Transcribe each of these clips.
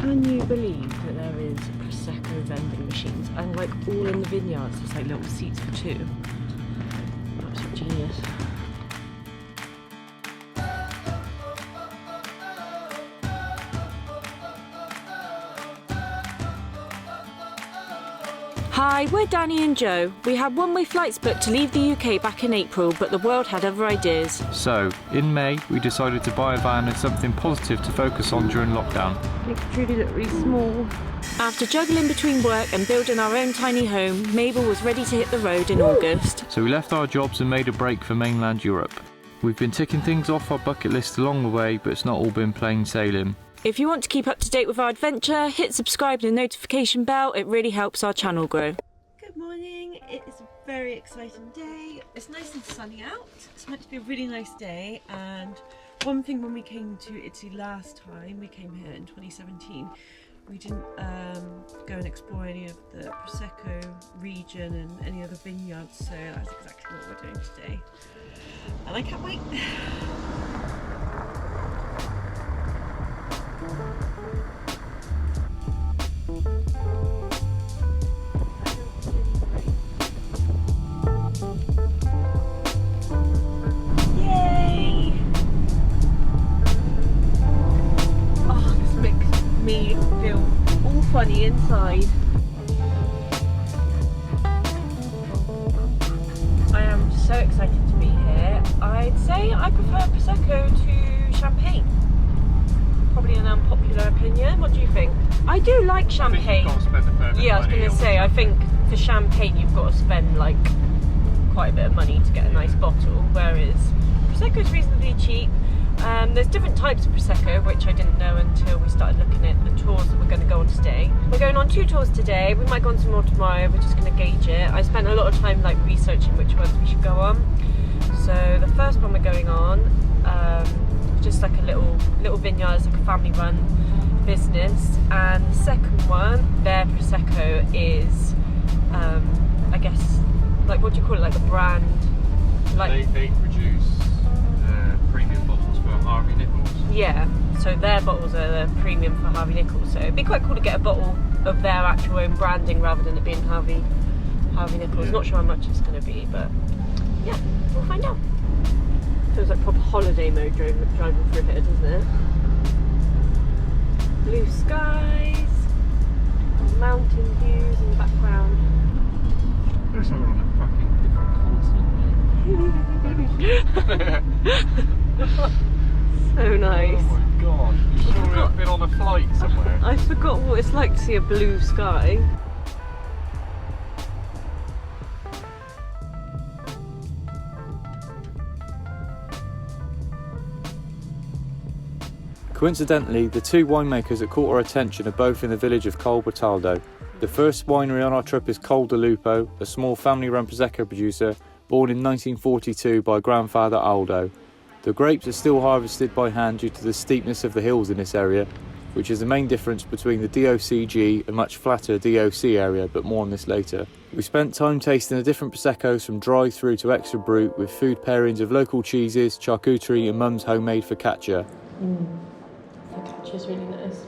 Can you believe that there is Prosecco vending machines and like all in the vineyards? It's like little seats for two. Absolute genius. Hi, we're Danni and Joe. We had one-way flights booked to leave the UK back in April, but the world had other ideas. So, in May, we decided to buy a van and something positive to focus on during lockdown. Makes Trudy look really small. After juggling between work and building our own tiny home, Mabel was ready to hit the road in August. So we left our jobs and made a break for mainland Europe. We've been ticking things off our bucket list along the way, but it's not all been plain sailing. If you want to keep up to date with our adventure, hit subscribe and the notification bell. It really helps our channel grow. Good morning. It is a very exciting day. It's nice and sunny out. It's meant to be a really nice day. And one thing, when we came to Italy last time, we came here in 2017, we didn't go and explore any of the Prosecco region and any other vineyards. So that's exactly what we're doing today. And I can't wait. Yay! Oh, this makes me feel all funny inside. I am so excited to be here. I'd say I prefer Prosecco to champagne. Probably an unpopular opinion. What do you think? I do like champagne. I think you've got to spend a fair bit Yeah, I was of money going to say, I think for champagne you've got to spend like quite a bit of money to get a nice bottle, whereas Prosecco is reasonably cheap. There's different types of Prosecco, which I didn't know until we started looking at the tours that we're going to go on today. We're going on 2 tours today. We might go on some more tomorrow. We're just going to gauge it. I spent a lot of time like researching which ones we should go on. So the first one we're going on, just like a little vineyard, it's like a family run business, and the second one, their Prosecco is I guess, like, what do you call it, like the brand, like they produce premium bottles for Harvey Nichols. Yeah, so their bottles are the premium for Harvey Nichols, so it'd be quite cool to get a bottle of their actual own branding rather than it being Harvey Nichols. Yeah. Not sure how much it's going to be, but yeah, we'll find out. Feels like proper holiday mode driving through here, doesn't it? Blue skies, mountain views in the background. Looks like we're on a fucking different continent. So nice. Oh my god, you sure we've been on a flight somewhere? I forgot what it's like to see a blue sky. Coincidentally, the 2 winemakers that caught our attention are both in the village of Col De Lupo. The first winery on our trip is Col De Lupo, a small family-run Prosecco producer born in 1942 by grandfather Aldo. The grapes are still harvested by hand due to the steepness of the hills in this area, which is the main difference between the DOCG and much flatter DOC area, but more on this later. We spent time tasting the different Proseccos from dry through to extra brut, with food pairings of local cheeses, charcuterie and mum's homemade focaccia. Focaccia's really nice.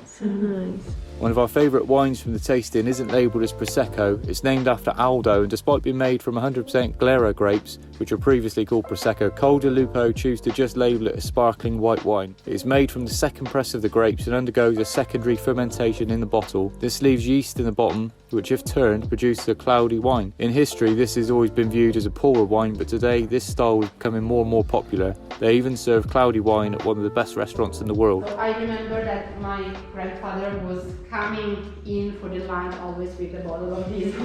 So nice. One of our favourite wines from the tasting isn't labelled as Prosecco, it's named after Aldo, and despite being made from 100% Glera grapes, which were previously called Prosecco, Col De Lupo choose to just label it as sparkling white wine. It is made from the second press of the grapes and undergoes a secondary fermentation in the bottle. This leaves yeast in the bottom, which if turned produces a cloudy wine. In history, this has always been viewed as a poorer wine, but today this style is becoming more and more popular. They even serve cloudy wine at one of the best restaurants in the world. So I remember that my grandfather was coming in for the lunch always with a bottle of this.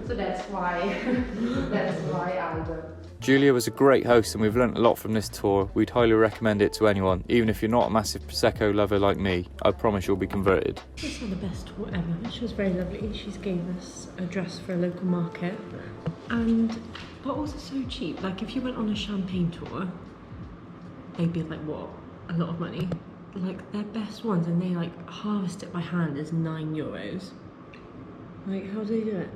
So that's why Aldo. Julia was a great host and we've learnt a lot from this tour. We'd highly recommend it to anyone, even if you're not a massive Prosecco lover like me. I promise you'll be converted. This is the best tour ever. She was very lovely. She gave us a dress for a local market, and bottles are so cheap. Like if you went on a champagne tour, they'd be like, what, a lot of money. Like their best ones, and they like harvest it by hand, is €9. Like, how do they do it?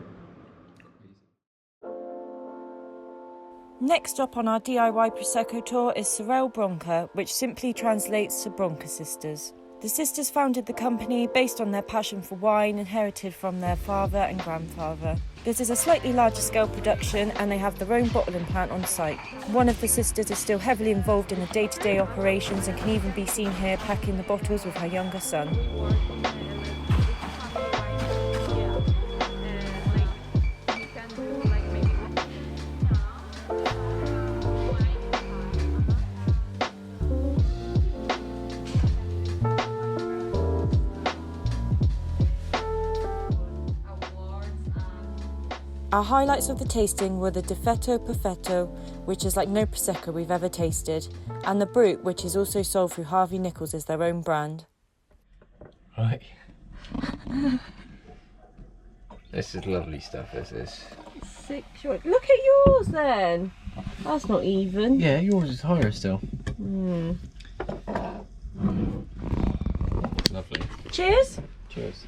Next stop on our DIY Prosecco tour is Sorelle Bronca, which simply translates to Bronca Sisters. The sisters founded the company based on their passion for wine inherited from their father and grandfather. This is a slightly larger scale production and they have their own bottling plant on site. One of the sisters is still heavily involved in the day-to-day operations and can even be seen here packing the bottles with her younger son. Our highlights of the tasting were the Difetto Perfetto, which is like no Prosecco we've ever tasted, and the Brut, which is also sold through Harvey Nichols as their own brand. Right. This is lovely stuff, this is. Sick short. Look at yours then. That's not even. Yeah, yours is higher still. Lovely. Cheers. Cheers.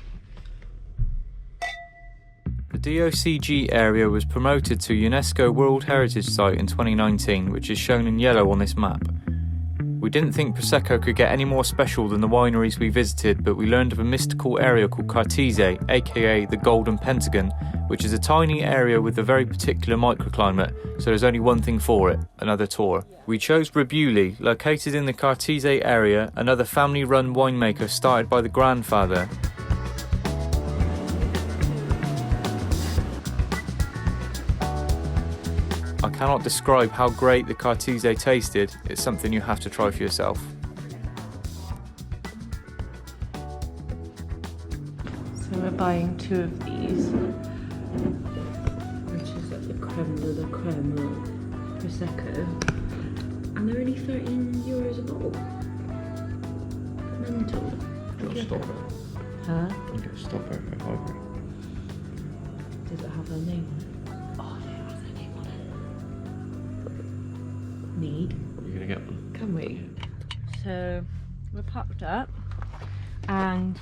The DOCG area was promoted to UNESCO World Heritage Site in 2019, which is shown in yellow on this map. We didn't think Prosecco could get any more special than the wineries we visited, but we learned of a mystical area called Cartese, aka the Golden Pentagon, which is a tiny area with a very particular microclimate, so there's only one thing for it, another tour. We chose Brabuli, located in the Cartese area, another family-run winemaker started by the grandfather. I cannot describe how great the Cartese tasted. It's something you have to try for yourself. So we're buying 2 of these, which is like the creme de la creme of Prosecco, and they're only €13 a bottle. Mental. Got a stopper. Huh? You got a stopper for Ivory. Does it have their name on it? Oh, they have their name on it. Need. You're gonna get one. Can we? So we're packed up, and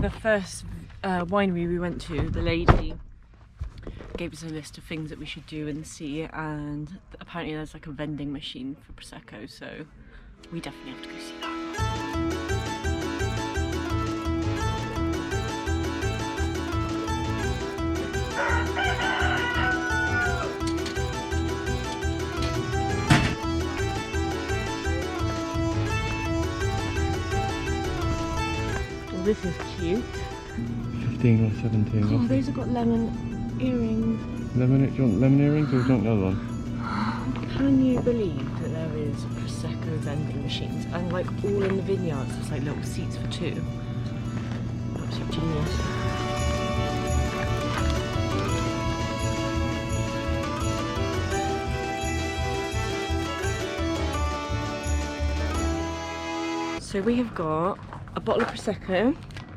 the first winery we went to, the lady gave us a list of things that we should do and see, and apparently there's like a vending machine for Prosecco, so we definitely have to go see that. This is cute. 15 or 17. Oh, those have got lemon earrings. Lemon, do you want lemon earrings or do you want the other one? Can you believe that there is Prosecco vending machines and like all in the vineyards? It's like little seats for 2. Absolute genius. So we have got a bottle of Prosecco.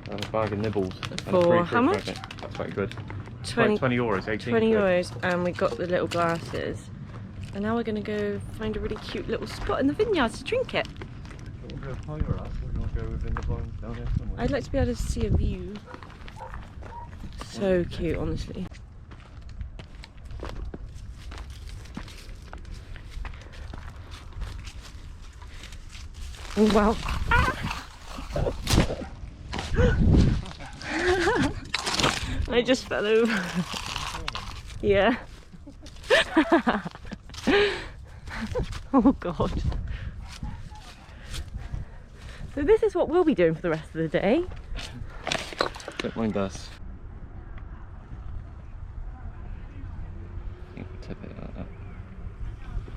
And a bag of nibbles. For how much? That's quite good. 20 €20, 18. 20 euros, and we got the little glasses. And now we're going to go find a really cute little spot in the vineyards to drink it. We'll go higher up, or do you want to go within the vines down there somewhere? I'd like to be able to see a view. So cute, honestly. Oh, wow. I just fell over. Yeah. Oh god. So this is what we'll be doing for the rest of the day. Don't mind us. You can tip it like that.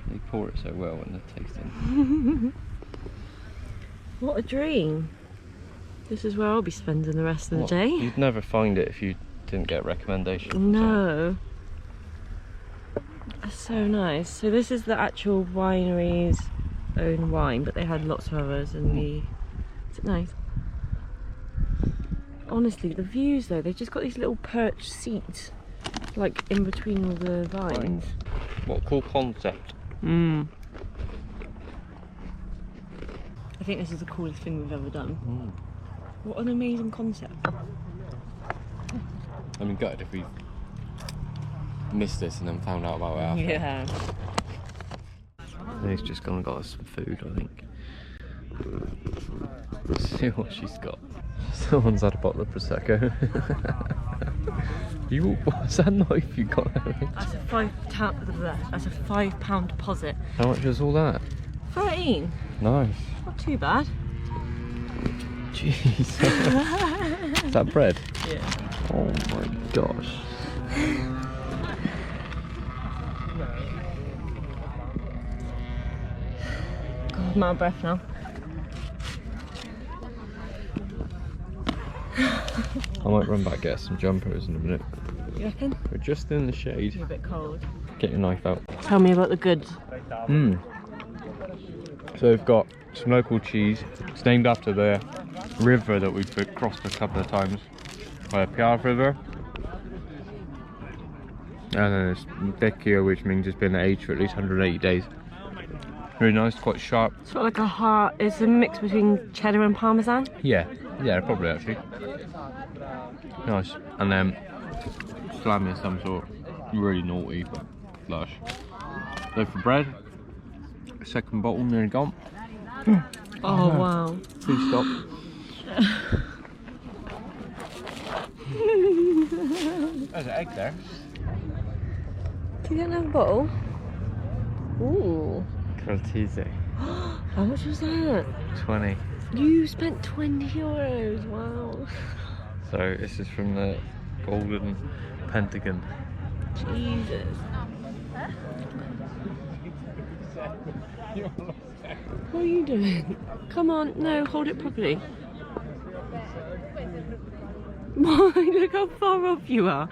They pour it so well when they're tasting. What a dream. This is where I'll be spending the rest of the day. You'd never find it if you didn't get recommendations. No. That's so nice. So this is the actual winery's own wine, but they had lots of others and is it nice? Honestly, the views though, they've just got these little perched seats like in between all the vines. What a cool concept. I think this is the coolest thing we've ever done. What an amazing concept. I mean, gutted if we missed this and then found out about it after. Yeah. He's just gone and got us some food, I think. Let's see what she's got. Someone's had a bottle of Prosecco. What's that knife you got? That's a £5 deposit. How much was all that? 13. Nice. Not too bad. Jeez. Is that bread? Yeah. Oh my gosh. God, I'm out of breath now. I might run back get some jumpers in a minute. You reckon? We're just in the shade. You're a bit cold. Get your knife out. Tell me about the goods. So we've got some local cheese. It's named after the river that we've crossed a couple of times. The Piave River. And then there's Vecchio, which means it's been aged for at least 180 days. Really nice, quite sharp. It's got like a heart. It's a mix between cheddar and parmesan. Yeah, probably actually. Nice. And then salami of some sort. Really naughty, but lush. So for bread, second bottle nearly gone. Oh wow. Please stop. There's an egg there. Do you get another bottle? Ooh. Cortese. How much was that? 20. You spent €20. Wow. So this is from the Golden Pentagon. Jesus. What are you doing? Come on, no, hold it properly. Why? Look how far off you are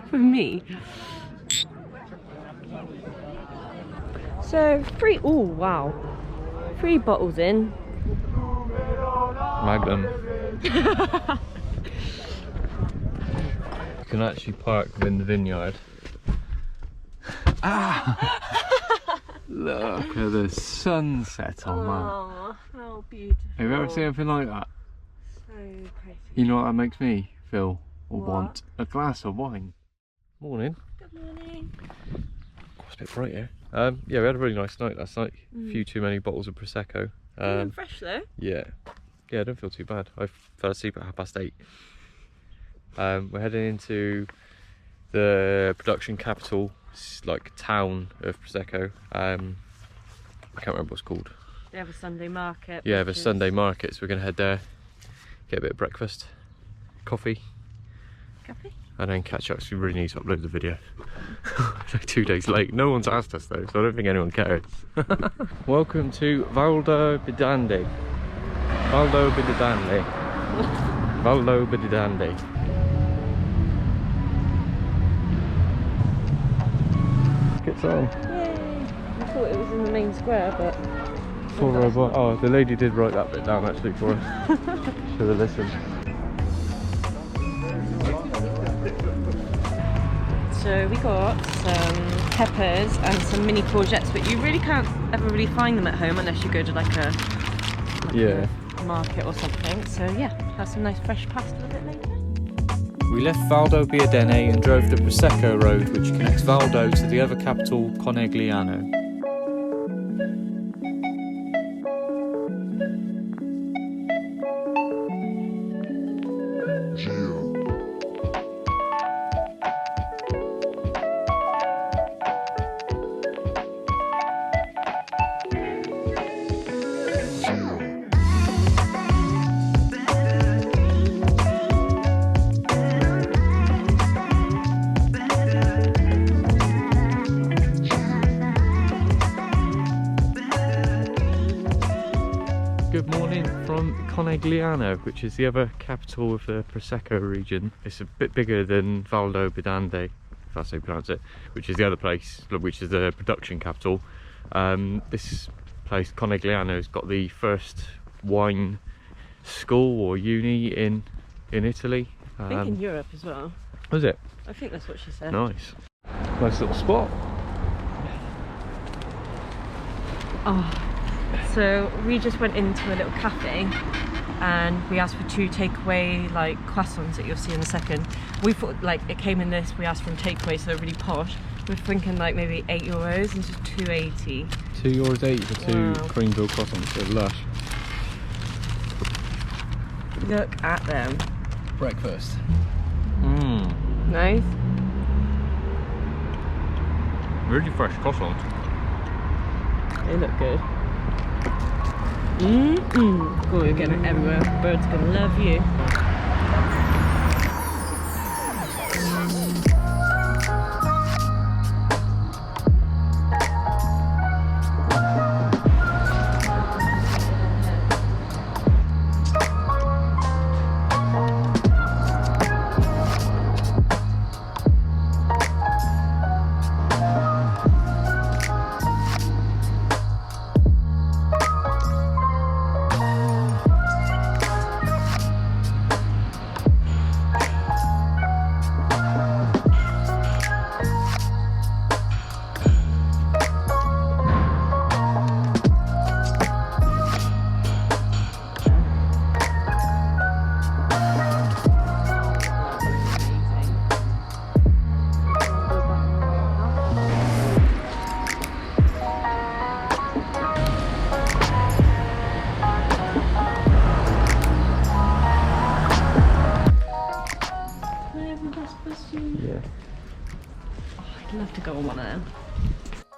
from me. So, oh wow. 3 bottles in. Magnum. You can actually park in the vineyard. Look at the sunset on that. Oh, how beautiful. Have you ever seen anything like that? So pretty. You know what that makes me feel or What? want? A glass of wine. Morning. Good morning. It's a bit bright here. Yeah, we had a really nice night last night. A few too many bottles of Prosecco. Feeling fresh though. Yeah, I don't feel too bad. I fell asleep at 8:30. We're heading into the production capital, like town of Prosecco. I can't remember what it's called. They have a Sunday market. Yeah, the Sunday market, so we're gonna head there, get a bit of breakfast, coffee, and then catch up. So we really need to upload the video. It's like 2 days late. No one's asked us though, so I don't think anyone cares. Welcome to Valdo Bidandi. Valdo Bidandi. Valdo Bidandi. It's on. Yay! I thought it was in the main square, but... Oh, the lady did write that bit down actually for us. Should have listened. So we got some peppers and some mini courgettes, but you really can't ever really find them at home unless you go to like a market or something. So yeah, have some nice fresh pasta a bit later. We left Valdo Biadene and drove the Prosecco road, which connects Valdo to the other capital, Conegliano. Good morning from Conegliano, which is the other capital of the Prosecco region. It's a bit bigger than Valdo Bidandi, if that's how you pronounce it, which is the other place, which is the production capital. This place, Conegliano, has got the first wine school or uni in Italy. I think in Europe as well. Was it? I think that's what she said. Nice. Nice little spot. Oh, so we just went into a little cafe and we asked for 2 takeaway like croissants that you'll see in a second. We thought like it came in this, we asked for them takeaway, so they're really posh. We're thinking like maybe €8 and just €2.80. €2.80 for 2 Wow. cream filled croissants, they're lush. Look at them. Breakfast. Nice. Really fresh croissant. They look good. Oh, you're getting it everywhere. Bird's gonna love you. I'd love to go on one of them.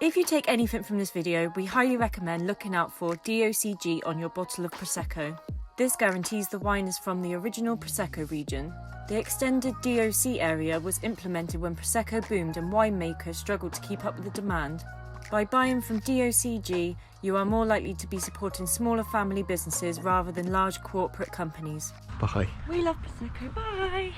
If you take anything from this video, we highly recommend looking out for DOCG on your bottle of Prosecco. This guarantees the wine is from the original Prosecco region. The extended DOC area was implemented when Prosecco boomed and winemakers struggled to keep up with the demand. By buying from DOCG, you are more likely to be supporting smaller family businesses rather than large corporate companies. Bye. We love Prosecco. Bye.